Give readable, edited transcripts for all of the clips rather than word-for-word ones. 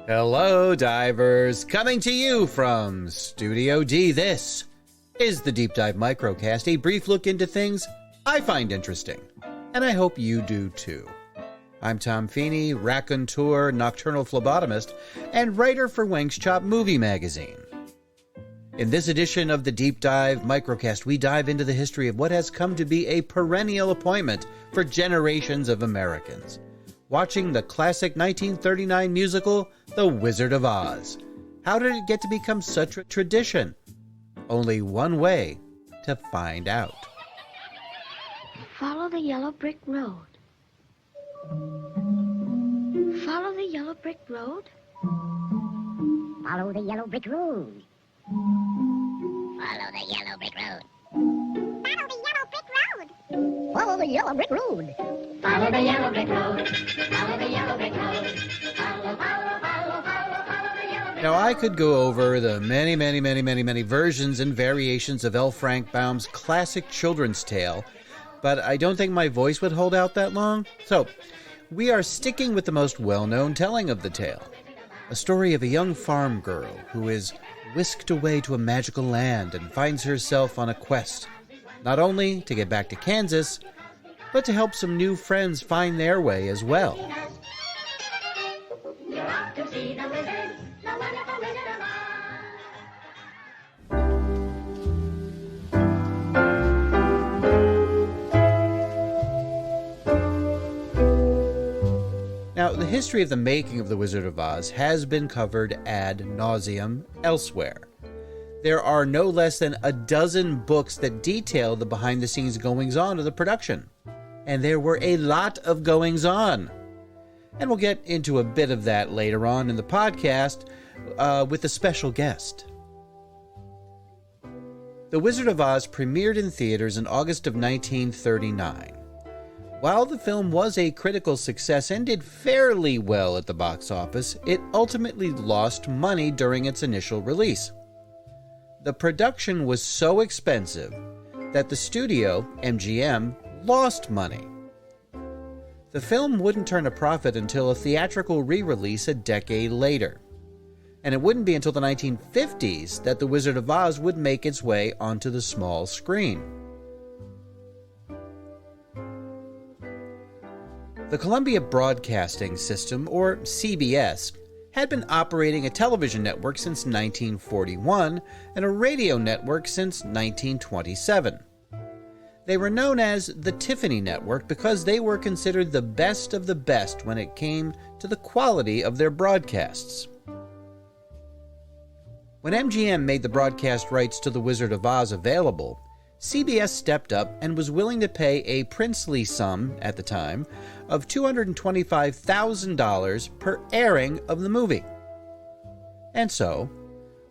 Hello, divers! Coming to you from Studio D, this is the Deep Dive Microcast, a brief look into things I find interesting, and I hope you do too. I'm Tom Feeney, raconteur, nocturnal phlebotomist, and writer for Wang's Chop Movie Magazine. In this edition of the Deep Dive Microcast, we dive into the history of what has come to be a perennial appointment for generations of Americans. Watching the classic 1939 musical, The Wizard of Oz. How did it get to become such a tradition? Only one way to find out. Follow the yellow brick road. Follow the yellow brick road. Follow the yellow brick road. Follow the yellow brick road. Follow the yellow brick road. Follow the yellow brick road. Follow the yellow brick road. Follow the yellow brick road. Now, I could go over the many versions and variations of L. Frank Baum's classic children's tale, but I don't think my voice would hold out that long. So, we are sticking with the most well-known telling of the tale. A story of a young farm girl who is whisked away to a magical land and finds herself on a quest, not only to get back to Kansas, but to help some new friends find their way as well. You're off to see the wizard, the wonderful Wizard of Oz. Now, the history of the making of The Wizard of Oz has been covered ad nauseum elsewhere. There are no less than a dozen books that detail the behind-the-scenes goings-on of the production. And there were a lot of goings-on. And we'll get into a bit of that later on in the podcast with a special guest. The Wizard of Oz premiered in theaters in August of 1939. While the film was a critical success and did fairly well at the box office, it ultimately lost money during its initial release. The production was so expensive that the studio, MGM, lost money. The film wouldn't turn a profit until a theatrical re-release a decade later. And it wouldn't be until the 1950s that The Wizard of Oz would make its way onto the small screen. The Columbia Broadcasting System, or CBS, had been operating a television network since 1941 and a radio network since 1927. They were known as the Tiffany Network because they were considered the best of the best when it came to the quality of their broadcasts. When MGM made the broadcast rights to The Wizard of Oz available, CBS stepped up and was willing to pay a princely sum, at the time, of $225,000 per airing of the movie. And so,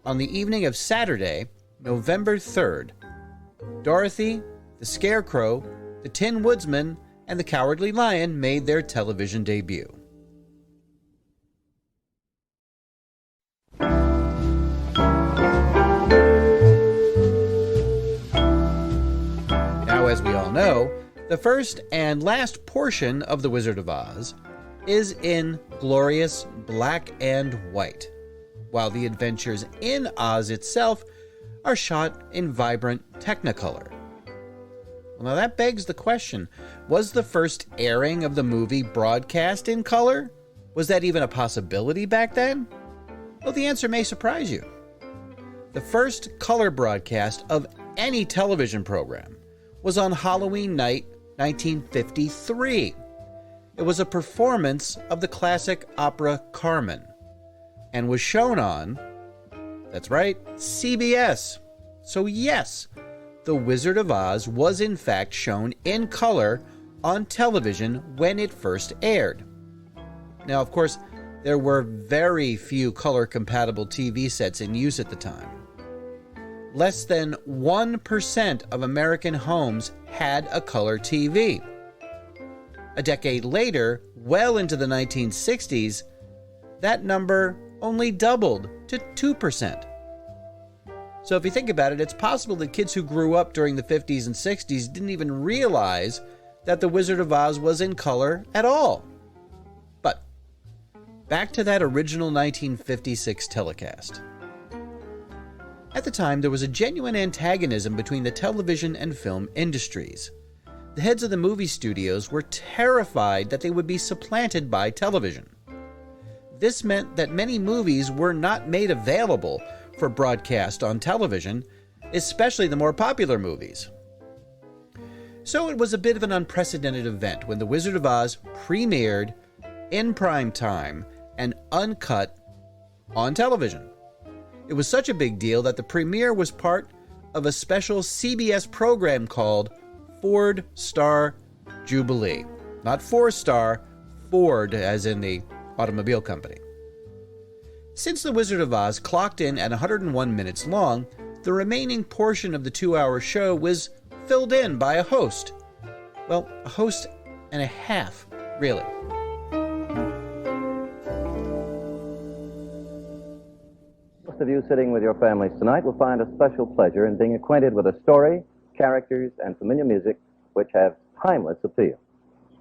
on the evening of Saturday, November 3rd, Dorothy, the Scarecrow, the Tin Woodsman, and the Cowardly Lion made their television debut. Now, as we all know, the first and last portion of The Wizard of Oz is in glorious black and white, while the adventures in Oz itself are shot in vibrant Technicolor. Well, now that begs the question, was the first airing of the movie broadcast in color? Was that even a possibility back then? Well, the answer may surprise you. The first color broadcast of any television program was on Halloween night, 1953. It was a performance of the classic opera Carmen, and was shown on, that's right, CBS. So yes, The Wizard of Oz was in fact shown in color on television when it first aired. Now, of course, there were very few color-compatible TV sets in use at the time. Less than 1% of American homes had a color TV. A decade later, well into the 1960s, that number only doubled to 2%. So if you think about it, it's possible that kids who grew up during the 50s and 60s didn't even realize that The Wizard of Oz was in color at all. But Back to that original 1956 telecast. At the time, there was a genuine antagonism between the television and film industries. The heads of the movie studios were terrified that they would be supplanted by television. This meant that many movies were not made available for broadcast on television, especially the more popular movies. So it was a bit of an unprecedented event when The Wizard of Oz premiered in prime time and uncut on television. It was such a big deal that the premiere was part of a special CBS program called Ford Star Jubilee. Not four-star, Ford as in the automobile company. Since The Wizard of Oz clocked in at 101 minutes long, the remaining portion of the 2-hour show was filled in by a host. Well, a host and a half, really. Most of you sitting with your families tonight will find a special pleasure in being acquainted with a story, characters, and familiar music which have timeless appeal.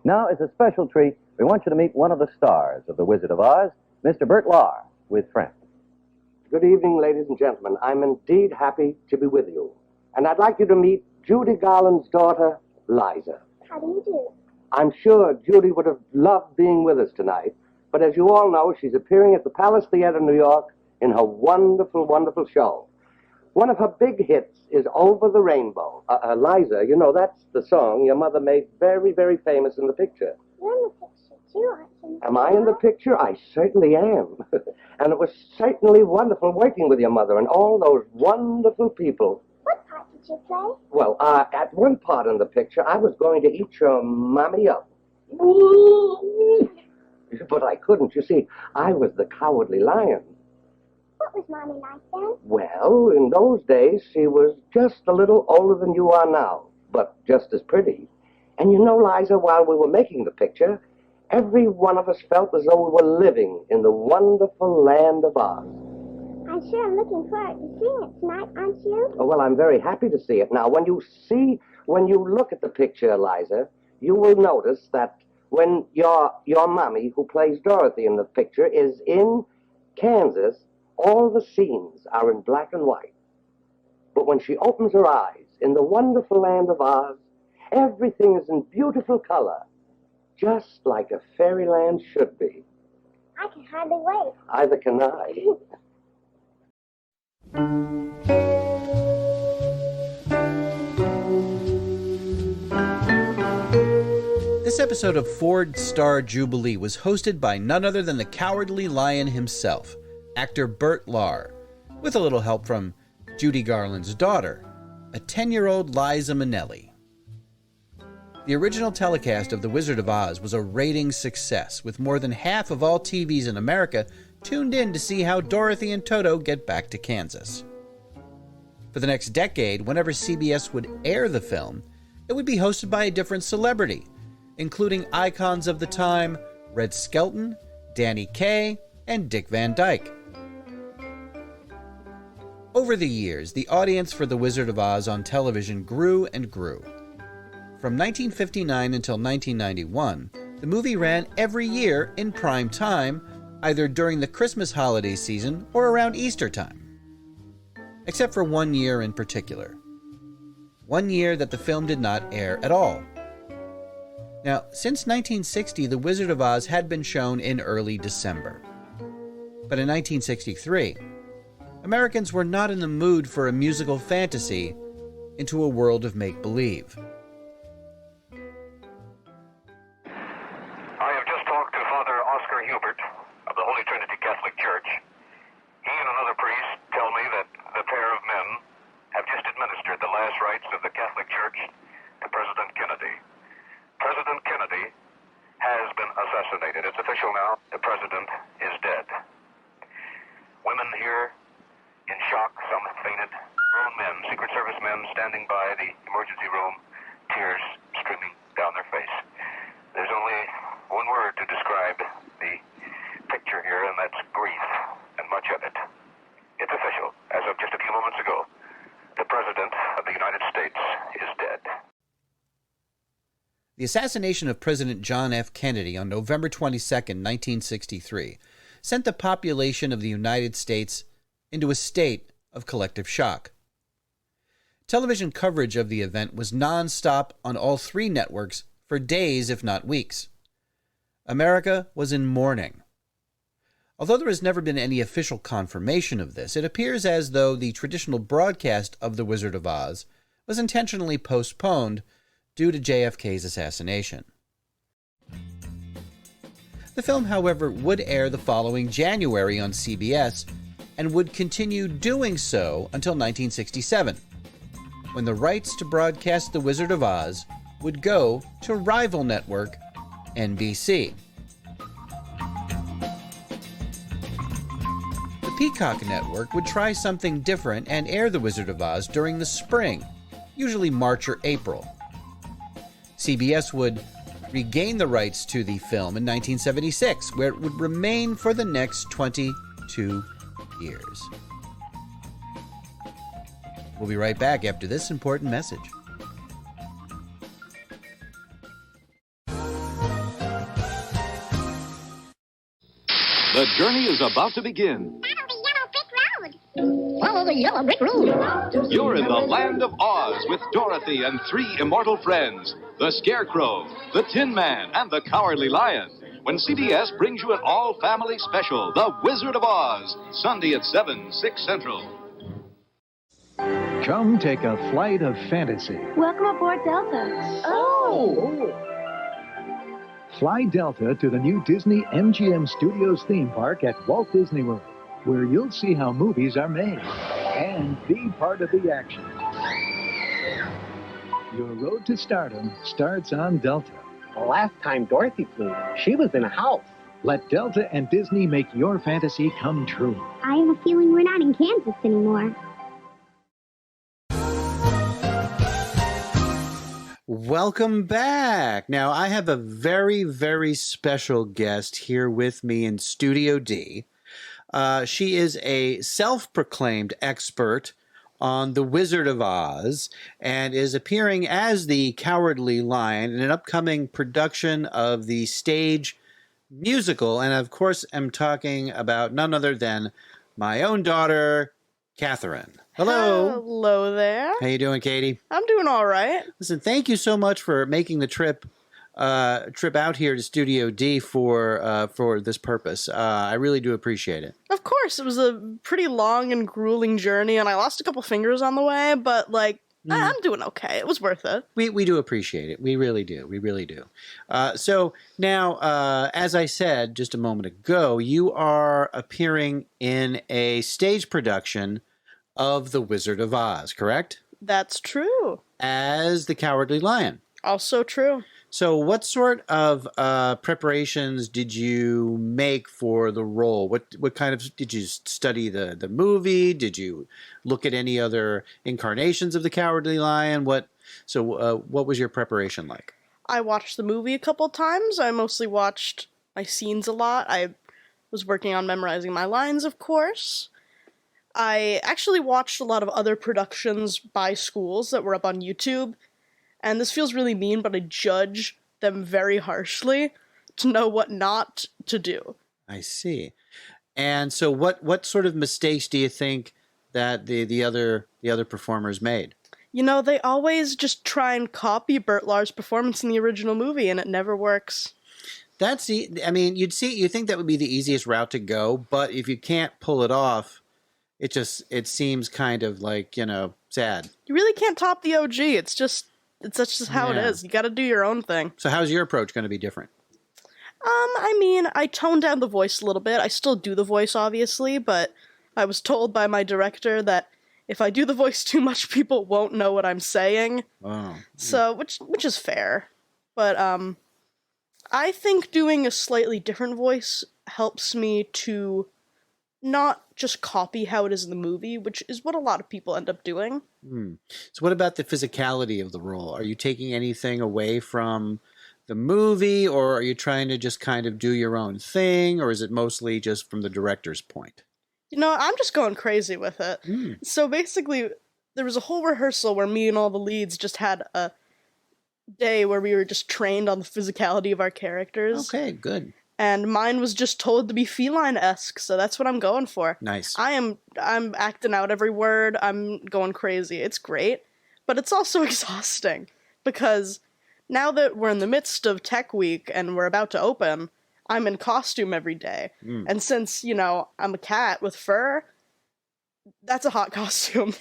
Now, as a special treat, we want you to meet one of the stars of The Wizard of Oz, Mr. Bert Lahr, with friends. Good evening, ladies and gentlemen. I'm indeed happy to be with you. And I'd like you to meet Judy Garland's daughter, Liza. How do you do? I'm sure Judy would have loved being with us tonight, but as you all know, she's appearing at the Palace Theater in New York in her wonderful, wonderful show. One of her big hits is Over the Rainbow. Liza, you know, that's the song your mother made very, very famous in the picture. You're in the picture, too, aren't you? Am I in the picture? I certainly am. And it was certainly wonderful working with your mother and all those wonderful people. What part did you play? Well, at one part in the picture, I was going to eat your mommy up. But I couldn't. You see, I was the cowardly lion. What was Mommy like then? Well, in those days, she was just a little older than you are now, but just as pretty. And you know, Liza, while we were making the picture, every one of us felt as though we were living in the wonderful land of Oz. I'm sure I'm looking forward to seeing it tonight, aren't you? Oh, well, I'm very happy to see it. Now, when you look at the picture, Liza, you will notice that when your mommy, who plays Dorothy in the picture, is in Kansas, all the scenes are in black and white. But when she opens her eyes in the wonderful land of Oz, everything is in beautiful color, just like a fairyland should be. I can hardly wait. Either can I. This episode of Ford Star Jubilee was hosted by none other than the Cowardly Lion himself, actor Bert Lahr, with a little help from Judy Garland's daughter, a 10-year-old Liza Minnelli. The original telecast of The Wizard of Oz was a ratings success, with more than half of all TVs in America tuned in to see how Dorothy and Toto get back to Kansas. For the next decade, whenever CBS would air the film, it would be hosted by a different celebrity, including icons of the time Red Skelton, Danny Kaye, and Dick Van Dyke. Over the years, the audience for The Wizard of Oz on television grew and grew. From 1959 until 1991, the movie ran every year in prime time, either during the Christmas holiday season or around Easter time. Except for one year in particular. One year that the film did not air at all. Now, since 1960, The Wizard of Oz had been shown in early December. But in 1963, Americans were not in the mood for a musical fantasy into a world of make-believe. I have just talked to Father Oscar Hubert of the Holy Trinity Catholic Church. He and another priest tell me that the pair of men have just administered the last rites of the Catholic Church to President Kennedy. President Kennedy has been assassinated. It's official now. The president is dead. Women here in shock, some have fainted. Grown men, Secret Service men standing by the emergency room, tears streaming down their face. There's only one word to describe the picture here, and that's grief, and much of it. It's official. As of just a few moments ago, the President of the United States is dead. The assassination of President John F. Kennedy on November 22, 1963, sent the population of the United States into a state of collective shock. Television coverage of the event was non-stop on all three networks for days, if not weeks. America was in mourning. Although there has never been any official confirmation of this, it appears as though the traditional broadcast of The Wizard of Oz was intentionally postponed due to JFK's assassination. The film, however, would air the following January on CBS and would continue doing so until 1967, when the rights to broadcast The Wizard of Oz would go to rival network NBC. The Peacock Network would try something different and air The Wizard of Oz during the spring, usually March or April. CBS would regain the rights to the film in 1976, where it would remain for the next 22 years. We'll be right back after this important message. The journey is about to begin. Follow the yellow brick road. You're in the land of Oz with Dorothy and three immortal friends, the Scarecrow, the Tin Man, and the Cowardly Lion, when CBS brings you an all-family special, The Wizard of Oz, Sunday at 7, 6 Central. Come take a flight of fantasy. Welcome aboard Delta. Oh! Fly Delta to the new Disney MGM Studios theme park at Walt Disney World, where you'll see how movies are made and be part of the action. Your road to stardom starts on Delta. The last time Dorothy flew, she was in a house. Let Delta and Disney make your fantasy come true. I have a feeling we're not in Kansas anymore. Welcome back. Now, I have a very, very special guest here with me in Studio D. She is a self-proclaimed expert on The Wizard of Oz and is appearing as the Cowardly Lion in an upcoming production of the stage musical. And, of course, I'm talking about none other than my own daughter, Catherine. Hello. Hello there. How you doing, Katie? I'm doing all right. Listen, thank you so much for making the trip out here to Studio D for this purpose. I really do appreciate it. Of course, it was a pretty long and grueling journey, and I lost a couple fingers on the way, but I'm doing okay. It was worth it. We do appreciate it. We really do. We really do. So now, as I said just a moment ago, you are appearing in a stage production of The Wizard of Oz, correct? That's true. As the Cowardly Lion. Also true. So what sort of preparations did you make for the role? What kind of, did you study the movie? Did you look at any other incarnations of the Cowardly Lion? What was your preparation like? I watched the movie a couple times. I mostly watched my scenes a lot. I was working on memorizing my lines, of course. I actually watched a lot of other productions by schools that were up on YouTube. And this feels really mean, but I judge them very harshly to know what not to do. I see. And so what sort of mistakes do you think that the other performers made? You know, they always just try and copy Bert Lahr's performance in the original movie, and it never works. You think that would be the easiest route to go, but if you can't pull it off, it seems kind of like, sad. You really can't top the OG. That's just how it is. You got to do your own thing. So how's your approach going to be different? I toned down the voice a little bit. I still do the voice, obviously, but I was told by my director that if I do the voice too much, people won't know what I'm saying. Oh. So, which is fair. But, I think doing a slightly different voice helps me to not just copy how it is in the movie, which is what a lot of people end up doing. So what about the physicality of the role? Are you taking anything away from the movie, or are you trying to just kind of do your own thing, or is it mostly just from the director's point? I'm just going crazy with it. So basically, there was a whole rehearsal where me and all the leads just had a day where we were just trained on the physicality of our characters. Okay, good. And mine was just told to be feline-esque, so that's what I'm going for. Nice. I'm acting out every word. I'm going crazy. It's great, but it's also exhausting because now that we're in the midst of Tech Week and we're about to open, I'm in costume every day. And since, I'm a cat with fur, that's a hot costume.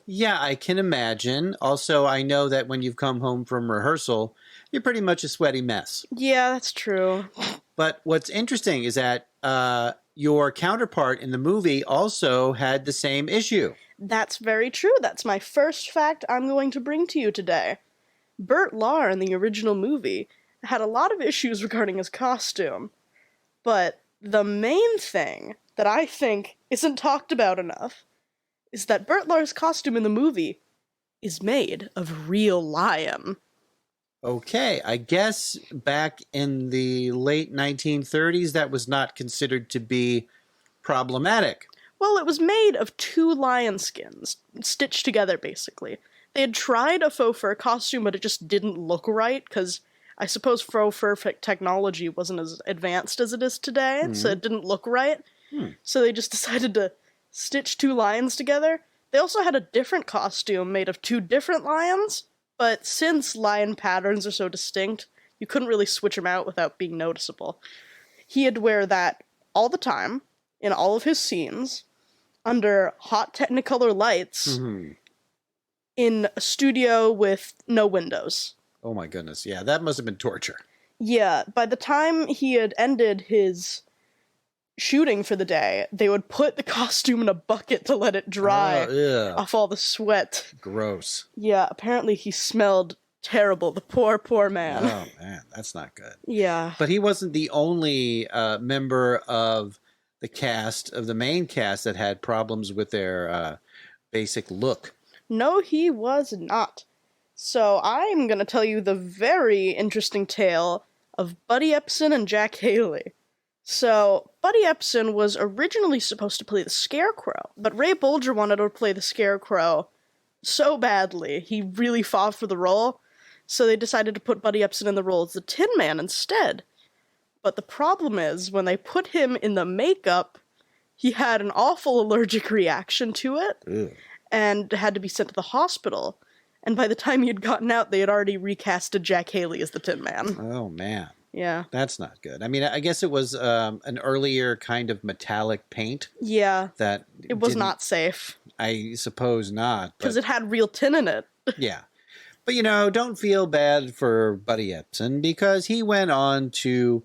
Yeah, I can imagine. Also, I know that when you've come home from rehearsal, you're pretty much a sweaty mess. Yeah, that's true. But what's interesting is that your counterpart in the movie also had the same issue. That's very true. That's my first fact I'm going to bring to you today. Burt Lahr in the original movie had a lot of issues regarding his costume. But the main thing that I think isn't talked about enough is that Burt Lahr's costume in the movie is made of real lion. Okay, I guess back in the late 1930s, that was not considered to be problematic. Well, it was made of 2 lion skins, stitched together, basically. They had tried a faux fur costume, but it just didn't look right, because I suppose faux fur technology wasn't as advanced as it is today, so it didn't look right. So they just decided to stitch 2 lions together. They also had a different costume made of 2 different lions, but since lion patterns are so distinct, you couldn't really switch them out without being noticeable. He had to wear that all the time, in all of his scenes, under hot Technicolor lights, in a studio with no windows. Oh my goodness, yeah, that must have been torture. Yeah, by the time he had ended his shooting for the day, they would put the costume in a bucket to let it dry off all the sweat. Gross. Yeah, apparently he smelled terrible. The poor man. Oh man, that's not good. Yeah. But he wasn't the only member of the cast, of the main cast, that had problems with their basic look. No, he was not. So I'm going to tell you the very interesting tale of Buddy Epson and Jack Haley. So, Buddy Epson was originally supposed to play the Scarecrow, but Ray Bolger wanted to play the Scarecrow so badly, he really fought for the role, so they decided to put Buddy Epson in the role as the Tin Man instead. But the problem is, when they put him in the makeup, he had an awful allergic reaction to it, and had to be sent to the hospital. And by the time he had gotten out, they had already recasted Jack Haley as the Tin Man. Oh, man. Yeah. That's not good. I mean, I guess it was an earlier kind of metallic paint. Yeah. That it was not safe. I suppose not. Because it had real tin in it. Yeah. But, don't feel bad for Buddy Epson, because he went on to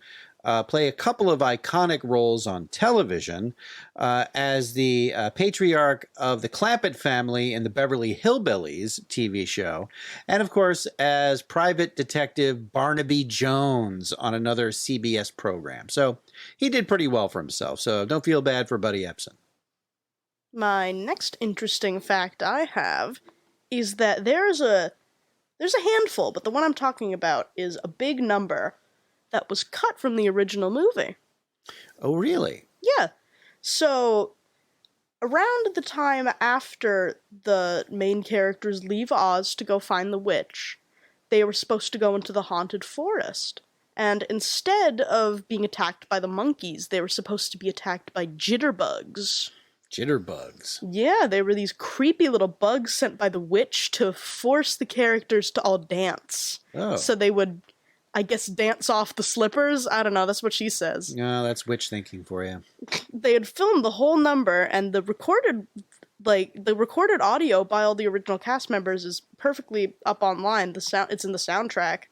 play a couple of iconic roles on television as the patriarch of the Clampett family in the Beverly Hillbillies TV show, and of course as Private Detective Barnaby Jones on another CBS program. So he did pretty well for himself, so don't feel bad for Buddy Epson. My next interesting fact I have is that there's a handful, but the one I'm talking about is a big number that was cut from the original movie. Oh, really? Yeah. So, around the time after the main characters leave Oz to go find the witch, they were supposed to go into the haunted forest. And instead of being attacked by the monkeys, they were supposed to be attacked by jitterbugs. Jitterbugs? Yeah, they were these creepy little bugs sent by the witch to force the characters to all dance. Oh. So they would, I guess, dance off the slippers? I don't know, that's what she says. No, that's witch thinking for you. They had filmed the whole number, and the recorded audio by all the original cast members is perfectly up online. It's in the soundtrack.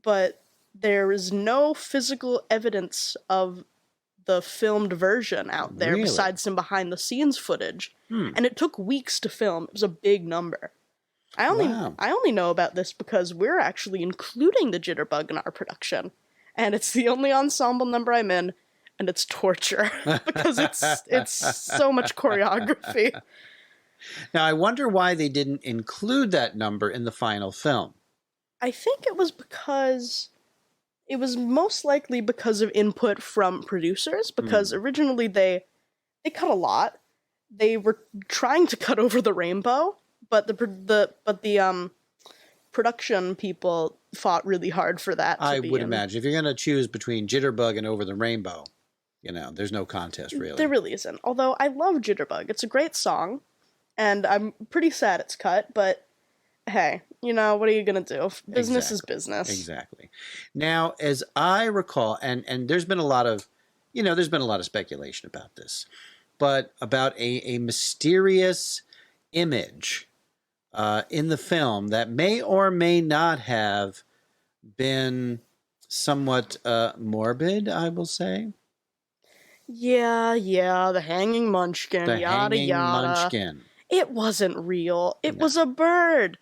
But there is no physical evidence of the filmed version out there, Really? besides some behind-the-scenes footage. And it took weeks to film. It was a big number. I only know about this because we're actually including the jitterbug in our production, and it's the only ensemble number I'm in, and it's torture because it's so much choreography. Now, I wonder why they didn't include that number in the final film. I think it was because it was most likely because of input from producers, because originally they cut a lot. They were trying to cut over the rainbow, but the production people fought really hard for that. I would imagine. If you're going to choose between Jitterbug and Over the Rainbow, there's no contest, really. There really isn't. Although I love Jitterbug. It's a great song, and I'm pretty sad it's cut, but hey, what are you going to do? Business is business. Exactly. Now, as I recall, and there's been a lot of, there's been a lot of speculation about this, but about a mysterious image in the film that may or may not have been somewhat morbid, I will say. Yeah, the hanging munchkin, The yada hanging yada. munchkin. It wasn't real. It was a bird.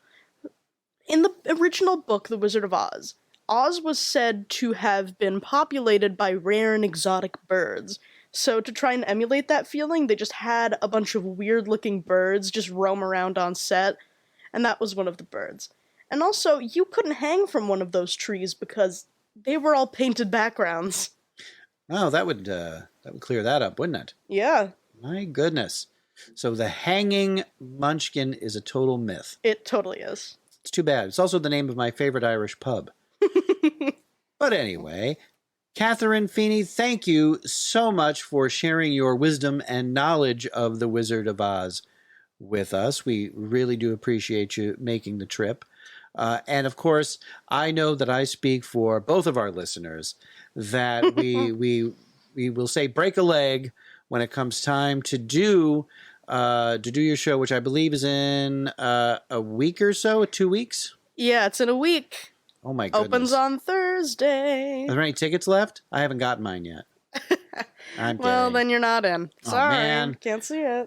In the original book, The Wizard of Oz, Oz was said to have been populated by rare and exotic birds. So to try and emulate that feeling, they just had a bunch of weird-looking birds just roam around on set, and that was one of the birds. And also, you couldn't hang from one of those trees because they were all painted backgrounds. Oh, that would clear that up, wouldn't it? Yeah. My goodness. So the hanging munchkin is a total myth. It totally is. It's too bad. It's also the name of my favorite Irish pub. But anyway, Catherine Feeney, thank you so much for sharing your wisdom and knowledge of the Wizard of Oz with us. We really do appreciate you making the trip. And of course, I know that I speak for both of our listeners that we will say break a leg when it comes time to do your show, which I believe is in a week or so, 2 weeks. Yeah, it's in a week. Oh my goodness! Opens on Thursday. Are there any tickets left? I haven't gotten mine yet. Well, then you're not in. Sorry, man. Can't see it.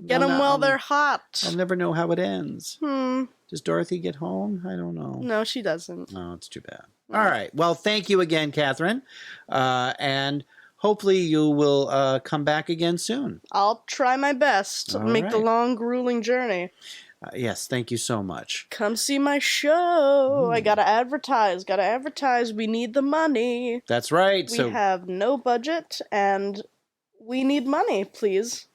Get them while they're hot. I'll never know how it ends. Hmm. Does Dorothy get home? I don't know. No, she doesn't. Oh, it's too bad. All right. Well, thank you again, Catherine. And hopefully you will come back again soon. I'll try my best to make the long, grueling journey. Yes, thank you so much. Come see my show. I gotta advertise. We need the money. That's right. We have no budget, and we need money, please.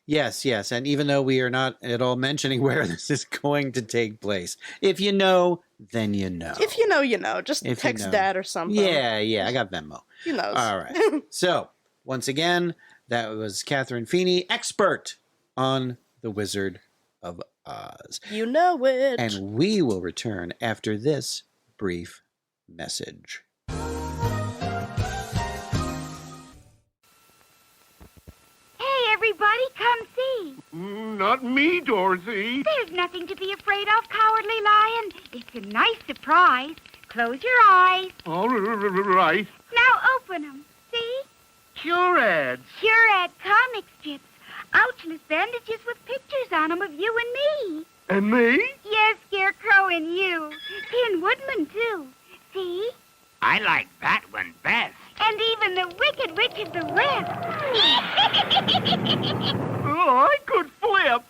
Yes. And even though we are not at all mentioning where this is going to take place, if you know, then you know. If you know, you know. Just text Dad or something. Yeah, I got Venmo. He knows. All right. So, once again, that was Catherine Feeney, expert on The Wizard of Oz. You know it. And we will return after this brief message. Everybody, come see. Not me, Dorothy. There's nothing to be afraid of, Cowardly Lion. It's a nice surprise. Close your eyes. All right. Now open them. See? Cure ads. Cure ad comic strips. Ouchless bandages with pictures on them of you and me. And me? Yes, Scarecrow and you. Tin Woodman, too. See? I like that one best. And even the Wicked Witch of the West. Oh, I could flip.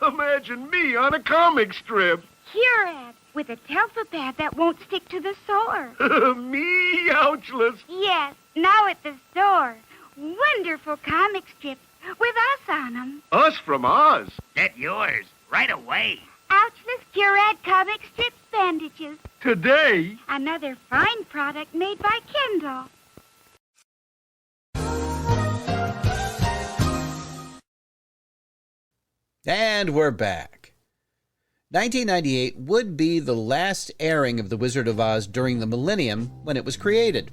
Imagine me on a comic strip. Cure ad with a Telfapad that won't stick to the sore. Me, ouchless. Yes, now at the store. Wonderful comic strips with us on them. Us from Oz. Get yours right away. Ouchless Cure ad comic strips bandages. Today. Another fine product made by Kendall. And we're back. 1998 would be the last airing of The Wizard of Oz during the millennium when it was created.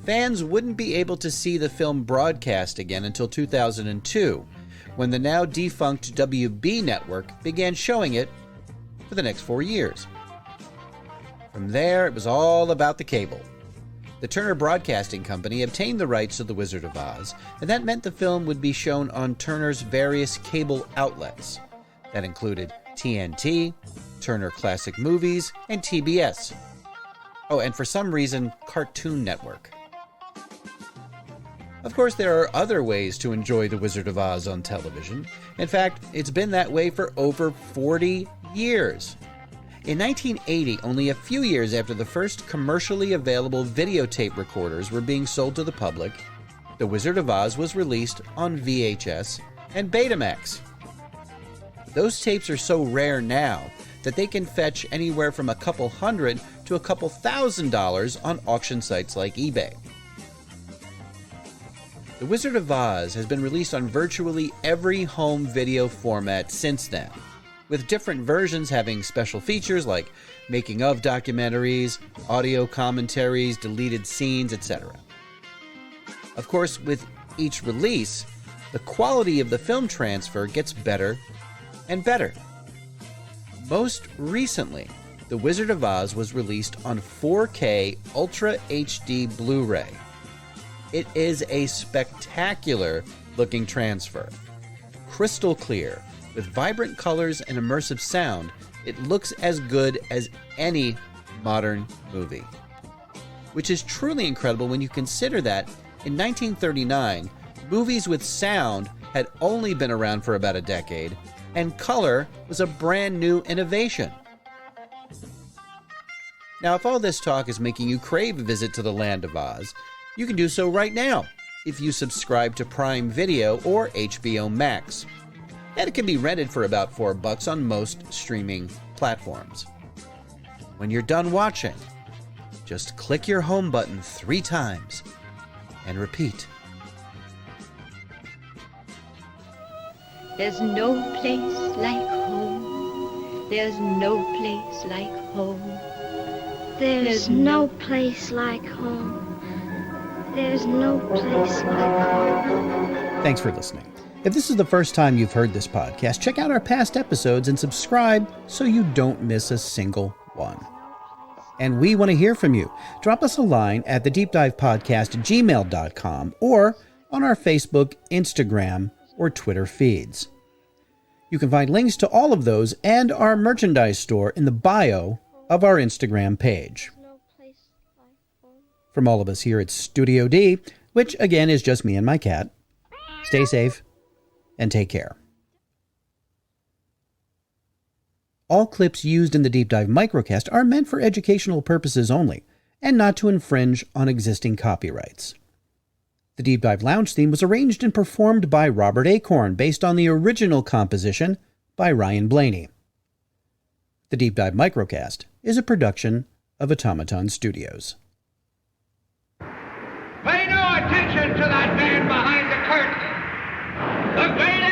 Fans wouldn't be able to see the film broadcast again until 2002, when the now defunct WB network began showing it for the next 4 years. From there, it was all about the cable. The Turner Broadcasting Company obtained the rights to The Wizard of Oz, and that meant the film would be shown on Turner's various cable outlets. That included TNT, Turner Classic Movies, and TBS. Oh, and for some reason, Cartoon Network. Of course, there are other ways to enjoy The Wizard of Oz on television. In fact, it's been that way for over 40 years. In 1980, only a few years after the first commercially available videotape recorders were being sold to the public, The Wizard of Oz was released on VHS and Betamax. Those tapes are so rare now that they can fetch anywhere from a couple hundred to a couple $1,000s on auction sites like eBay. The Wizard of Oz has been released on virtually every home video format since then, with different versions having special features like making-of documentaries, audio commentaries, deleted scenes, etc. Of course, with each release, the quality of the film transfer gets better and better. Most recently, The Wizard of Oz was released on 4K Ultra HD Blu-ray. It is a spectacular looking transfer. Crystal clear, with vibrant colors and immersive sound, it looks as good as any modern movie. Which is truly incredible when you consider that in 1939, movies with sound had only been around for about a decade, and color was a brand new innovation. Now, if all this talk is making you crave a visit to the Land of Oz, you can do so right now if you subscribe to Prime Video or HBO Max. And it can be rented for about $4 on most streaming platforms. When you're done watching, just click your home button 3 times and repeat. There's no place like home. There's no place like home. There's no place like home. There's no place like home. Thanks for listening. If this is the first time you've heard this podcast, check out our past episodes and subscribe so you don't miss a single one. And we want to hear from you. Drop us a line at thedeepdivepodcast@gmail.com or on our Facebook, Instagram, or Twitter feeds. You can find links to all of those and our merchandise store in the bio of our Instagram page. From all of us here at Studio D, which again is just me and my cat, stay safe and take care. All clips used in the Deep Dive Microcast are meant for educational purposes only, and not to infringe on existing copyrights. The Deep Dive Lounge theme was arranged and performed by Robert Acorn, based on the original composition by Ryan Blaney. The Deep Dive Microcast is a production of Automaton Studios. Pay no attention to that man behind the curtain. The great